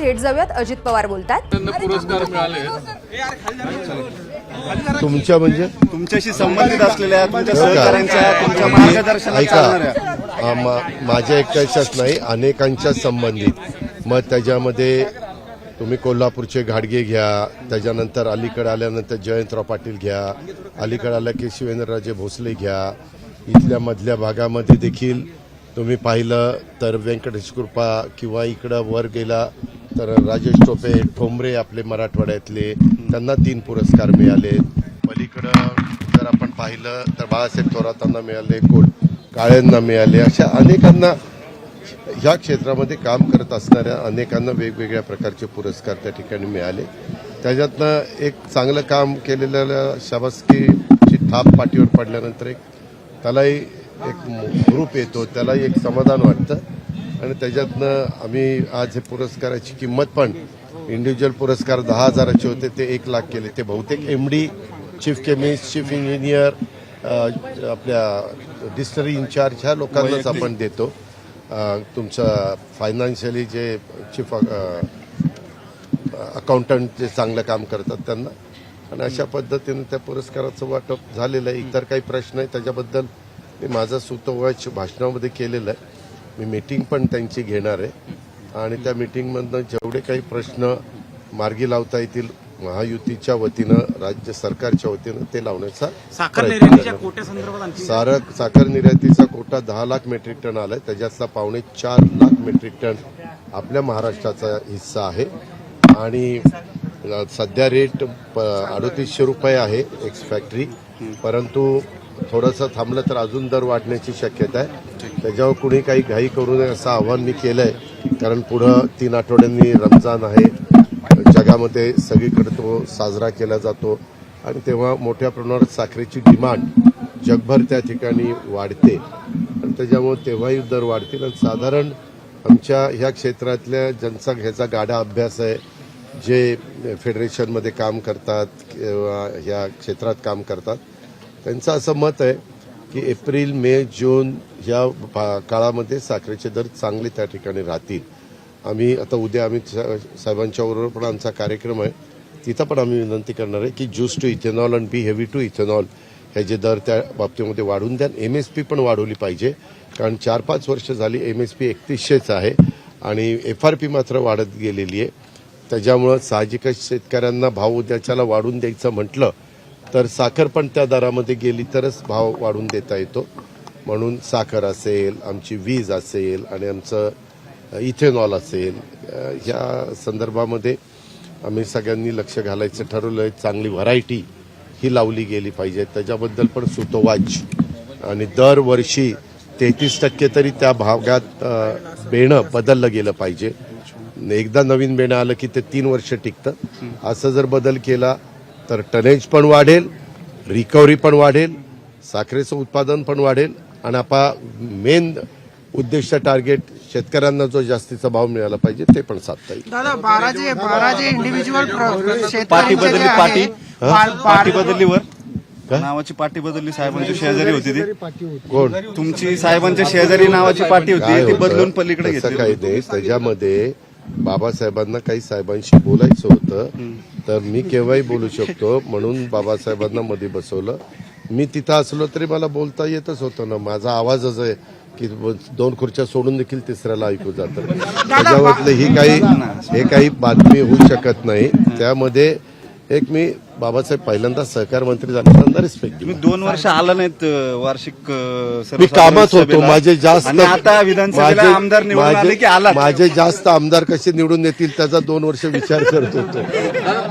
थेट जाऊयात. अजित पवार बोलतात. पुरस्कार मिळाले तुमच्या म्हणजे तुमच्याशी संबंधित असलेल्या तुमच्या सहकाऱ्यांच्या तुमच्या मार्गदर्शनात चालणाऱ्या माझ्या एकट्याच्याच नाही, अनेकांच्या संबंधित. मग त्याच्यामध्ये तुम्ही कोल्हापूरचे घाडगे घ्या, त्याच्यानंतर अलीकडे आल्यानंतर जयंतराव पाटील घ्या, अलीकडे आल्या की शिवेंद्रराजे भोसले घ्या. इथल्या मधल्या भागामध्ये देखील तुम्ही पाहिलं तर व्यंकटेश कृपा, किंवा इकडं वर गेला तर राजेश टोपे ठोंबरे आपले मराठवाड्यातले, त्यांना 3 पुरस्कार मिळाले. पलीकडं जर आपण पाहिलं तर बाळासाहेब थोरातांना मिळाले, काळेंना मिळाले. अशा अनेकांना ह्या क्षेत्रामध्ये काम करत असणाऱ्या अनेकांना वेगवेगळ्या प्रकारचे पुरस्कार त्या ठिकाणी मिळाले. त्याच्यातनं एक चांगलं काम केलेल्या शाबासकीची थाप पाठीवर पडल्यानंतर एक त्यालाही एक ग्रुप येतो, त्यालाही एक समाधान वाटतं. आणि त्याच्यातनं आम्ही आज हे पुरस्काराची किंमत पण इंडिव्हिज्युअल पुरस्कार 10,000चे होते ते 1 लाख केले. ते बहुतेक MD, chief chemist, chief engineer, आपल्या डिस्टरी इन्चार्ज ह्या लोकांनाच आपण देतो. तुमचं फायनान्शियली जे चीफ अकाउंटंट जे चांगलं काम करतात त्यांना. आणि अशा पद्धतीने त्या पुरस्काराचं वाटप झालेलं आहे. इतर काही प्रश्न आहे त्याच्याबद्दल मी माझा सुतोवाच भाषणामध्ये केलेलं आहे. मी मीटिंग पण त्यांची घेणार आहे आणि त्या मीटिंगमधनं जेवढे काही प्रश्न मार्गी लावता येतील महायुतीच्या वतीनं, राज्य सरकारच्या वतीनं ते लावण्याचा साखर निर्यातीच्या कोट्यासंदर्भात साखर निर्यातीचा कोटा 10 लाख मेट्रिक टन आलाय. त्याच्यातला 4.25 लाख मेट्रिक टन आपल्या महाराष्ट्राचा हिस्सा आहे. आणि सध्या रेट 3800 रुपये आहे एक्स फॅक्टरी, परंतु थोडंसं थांबलं तर अजून दर वाढण्याची शक्यता आहे. त्याच्यावर कुणी काही घाई करू नये असं आव्हान मी केलं आहे. कारण पुढं 3 आठवड्यांनी रमजान आहे, जगामध्ये सगळीकडे तो साजरा केला जातो आणि तेव्हा मोठ्या प्रमाणात साखरेची डिमांड जगभर त्या ठिकाणी वाढते आणि त्याच्यामुळे तेव्हाही दर वाढतील. आणि साधारण आमच्या ह्या क्षेत्रातल्या ज्यांचा ह्याचा गाढा अभ्यास आहे, जे फेडरेशनमध्ये काम करतात किंवा ह्या क्षेत्रात काम करतात, त्यांचं असं मत आहे की एप्रिल, मे, जून या काळामध्ये साखरेचे दर चांगले त्या ठिकाणी राहतील. आम्ही आता उद्या अमित साहेबांच्या बरोबर पण आमचा कार्यक्रम आहे, तिथं पण आम्ही विनंती करणार आहे की ज्यूस टू इथेनॉल आणि बी हेवी टू इथेनॉल हे जे दर त्या बाबतीमध्ये वाढवून द्या. MSP पण वाढवली पाहिजे, कारण 4-5 वर्ष झाली MSP 3100च आहे आणि FRP मात्र वाढत गेलेली आहे. त्याच्यामुळं साहजिकच शेतकऱ्यांना भाव उद्याच्याला वाढून द्यायचं म्हटलं तर साखर पण त्या दरामध्ये गेली तरच भाव वाढून देता येतो. म्हणून साखर असेल, आमची वीज असेल आणि आमचं इथेनॉल असेल, या संदर्भामध्ये आम्ही सगळ्यांनी लक्ष घालायचं ठरवलं आहे. चांगली व्हरायटी ही लावली गेली पाहिजे, त्याच्याबद्दल पण सुतोवाच. आणि दरवर्षी 33% तरी त्या भागात बेणं बदललं गेलं पाहिजे. एकदा नवीन बेणं आलं की ते 3 वर्ष टिकतं. असं जर बदल केला तर टनेज पण वाढेल, रिकव्हरी पण वाढेल, साखरेचं उत्पादन पण वाढेल आणि मेन उद्दिष्ट टार्गेट शेतकऱ्यांना जो जास्तीचा भाव मिळाला पाहिजे ते पण साधता येईल. दादा 12 जे इंडिव्हिज्युअल पाटी बदलली, पाटी बदलली, वर नावाची पाटी बदलली. साहेबांची शेजारी होती ती कोण? तुमची साहेबांच्या शेजारी नावाची पाटी होती, ती बदलून पलीकडे घेतली. काही नाही. त्याच्यामध्ये बाबासाहेबांना काही साहेबांशी बोलायचं होतं तर मी केव्हाही बोलू शकतो, म्हणून बाबासाहेबांना मध्ये बसवलं. मी तिथं असलो तरी मला बोलता येतच होतं ना. माझा आवाजच आहे की 2 खुर्च्या सोडून देखील तिसऱ्याला ऐकू जातं. त्याच्यावरलं हे काही बातमी होऊ शकत नाही. त्यामध्ये एक मी बाबासाहेब पहिल्यांदा सहकार मंत्री झाल्यानंतर रिस्पेक्ट तुम्ही 2 वर्ष आला नाहीत वार्षिक मी कामात होतो. माझे जास्त आता विधानसभेला आमदार निवडून आले की आला. माझे जास्त आमदार कसे निवडून येतील त्याचा 2 वर्ष विचार करत होतो.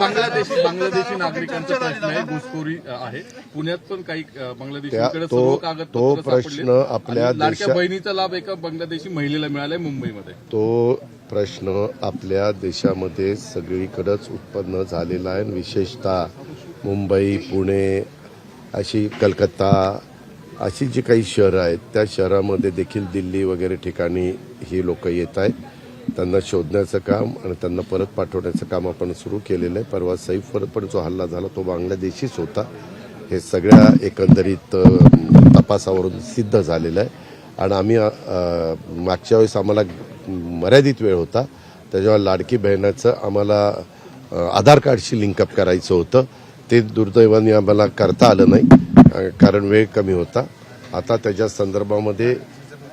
बांगलादेशी नागरिकांचा प्रश्न आहे, घुसखोरी आहे. पुण्यात पण काही बांगलादेशीकडे सर्व तो कागदपत्र प्रश्न आपल्या लाडक्या बहिणीचा लाभ एका बांगलादेशी महिलेला मिळालाय मुंबईमध्ये. तो प्रश्न आपल्या देशामध्ये सगळीकडेच उत्पन्न झालेला आहे. विशेषतः मुंबई, पुणे, अशी कलकत्ता अशी जी काही शहरं आहेत त्या शहरामध्ये देखील, दिल्ली वगैरे ठिकाणी ही लोक येत आहेत. त्यांना शोधण्याचं काम आणि त्यांना परत पाठवण्याचं काम आपण सुरू केलेलं आहे. परवा सैफवर पण जो हल्ला झाला तो बांगलादेशीच होता. हे सगळ्या एकंदरीत तपासावरून सिद्ध झालेलं आहे. आणि आम्ही मागच्या वेळेस आम्हाला मर्यादित वेळ होता, त्याच्यावर लाडकी बहिणाचं आम्हाला आधार कार्डशी लिंकअप करायचं होतं. ते दुर्दैवाने आम्हाला करता आलं नाही कारण वेळ कमी होता. आता त्याच्या संदर्भामध्ये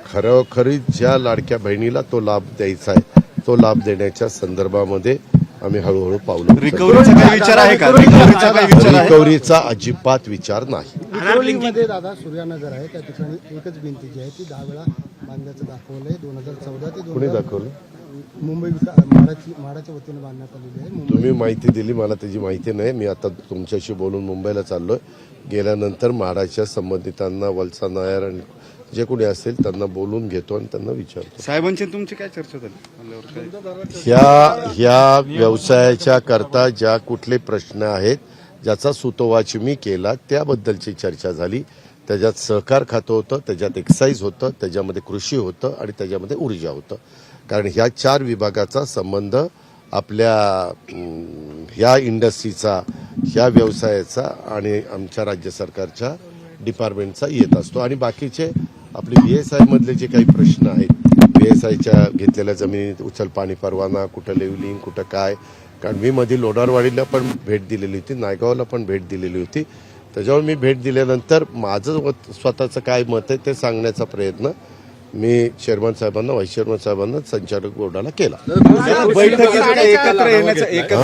खरोखरी ज्या लाडक्या बहिणीला तो लाभ द्यायचा आहे तो लाभ देण्याच्या संदर्भामध्ये आम्ही हळूहळू पावलं रिकव्हरीचा काही विचार आहे का? रिकव्हरीचा काही विचार आहे? रिकव्हरीचा अजिबात विचार नाही. विक्रोळीमध्ये दादा सूर्यानगर आहे, त्या ठिकाणी एकच भिंती जी आहे ती 10 वेळा बांधण्याचं दाखवलंय. 2014 ते कोणी दाखवलं? मुंबई म्हाडाच्या वतीने बांधण्यात आलेली आहे. तुम्ही माहिती दिली, मला त्याची माहिती नाही. मी आता तुमच्याशी बोलून मुंबईला चाललोय. गेल्यानंतर म्हाडाच्या संबंधितांना, वत्सा नायर आणि जे कोणी असेल त्यांना बोलून घेतो आणि त्यांना विचारतो. साहेबांची तुमची काय चर्चा झाली? ह्या व्यवसायाच्या करता ज्या कुठले प्रश्न आहेत ज्याचा सुतोवाच मी केला त्याबद्दलची चर्चा झाली. त्याच्यात सहकार खातं होतं, त्याच्यात एक्साईज होतं, त्याच्यामध्ये कृषी होतं आणि त्याच्यामध्ये ऊर्जा होतं. कारण ह्या 4 विभागाचा संबंध आपल्या ह्या इंडस्ट्रीचा, ह्या व्यवसायाचा आणि आमच्या राज्य सरकारच्या डिपार्टमेंटचा येत असतो. आणि बाकीचे आपले VSI मधले जे काही प्रश्न आहेत, VSIच्या घेतलेल्या जमिनीत उचल पाणी परवाना, कुठं लेवलिंग, कुठं काय. कारण मी मध्ये लोणारवाडीला पण भेट दिलेली होती, नायगावला पण भेट दिलेली होती. त्याच्यावर मी भेट दिल्यानंतर माझं स्वतःचं काय मत आहे ते सांगण्याचा प्रयत्न मी चेअरमन साहेबांना, व्हाईस चेअरमन साहेबांना, संचालक बोर्डाला केला.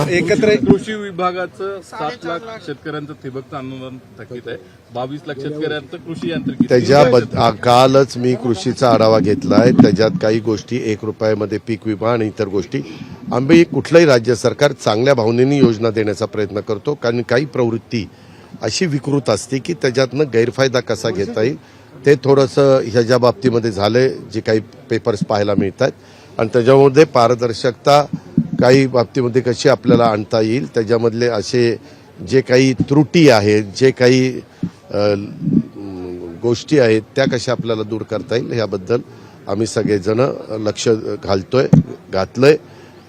एकत्र कृषी विभागाचं 7 लाख शेतकऱ्यांचं ठिबकचं अनुदान थकीत आहे, 22 लाख शेतकऱ्यांचं कृषी यांत्रिकी. त्याच्या कालच मी कृषीचा आढावा घेतलाय. त्याच्यात काही गोष्टी 1 रुपयामध्ये पीक विमा आणि इतर गोष्टी आम्ही कुठलंही राज्य सरकार चांगल्या भावनेने योजना देण्याचा प्रयत्न करतो. कारण काही प्रवृत्ती अशी विकृत असते की त्याच्यातनं गैरफायदा कसा घेता येईल ते थोडंसं ह्याच्या बाबतीमध्ये झालंय. जे काही पेपर्स पाहायला मिळतात आणि त्याच्यामध्ये पारदर्शकता काही बाबतीमध्ये कशी आपल्याला आणता येईल, त्याच्यामधले असे जे काही त्रुटी आहेत, जे काही गोष्टी आहेत त्या कशा आपल्याला दूर करता येईल याबद्दल आम्ही सगळेजण लक्ष घातलंय.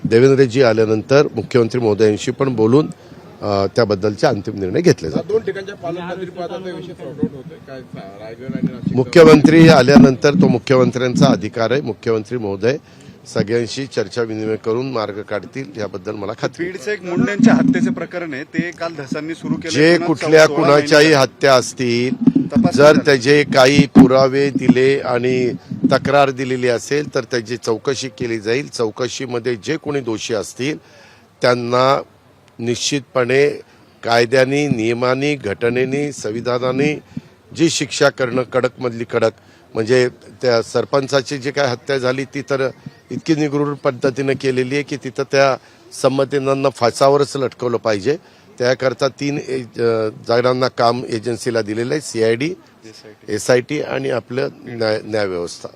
देवेंद्रजी आल्यानंतर मुख्यमंत्री महोदयांशी पण बोलून त्याबद्दलचे अंतिम निर्णय घेतले जातात. 2 ठिकाणच्या पालकमंत्री पदाचा विषय सॉर्ट आउट होतोय काय? रायगड आणि नाशिक. मुख्यमंत्री आल्यानंतर तो मुख्यमंत्र्यांचा अधिकार आहे. मुख्यमंत्री महोदय सगळ्यांशी चर्चा विनिमय करून मार्ग काढतील याबद्दल मला खात्री आहे. बीडचं एक मुंडेंच्या हत्येचे प्रकरण आहे, ते काल धसांनी सुरू केलं. जे कुठल्या कुणाच्याही हत्या असतील, जर त्याचे काही पुरावे दिले आणि तक्रार दिलेली असेल तर त्याची चौकशी केली जाईल. चौकशीमध्ये जे कोणी दोषी असतील त्यांना निश्चितपणे कायद्याने, नियमाने, घटनेने, संविधानाने जी शिक्षा करणं कडकमधली कडक. म्हणजे त्या सरपंचाची जी काय हत्या झाली ती तर इतकी निगृढ पद्धतीने केलेली आहे की तिथं त्या संबंधितांना फासावरच लटकवलं पाहिजे. त्याकरता 3 जणांना काम एजन्सीला दिलेलं आहे, CID, SIT आणि आपलं न्यायव्यवस्था,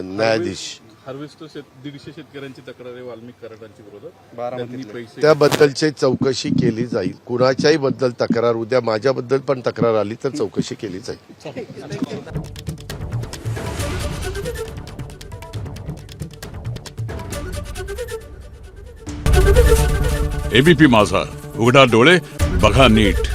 न्यायाधीश. हार्वेस्टर 150 शेतकऱ्यांची तक्रार आहे वाल्मिक कराडांच्या विरोधात. त्यांनी पैसे त्याबद्दलची चौकशी केली जाईल. कुणाच्याही बद्दल तक्रार, उद्या माझ्याबद्दल पण तक्रार आली तर चौकशी केली जाईल. ABP माझा, उघडा डोळे बघा नीट.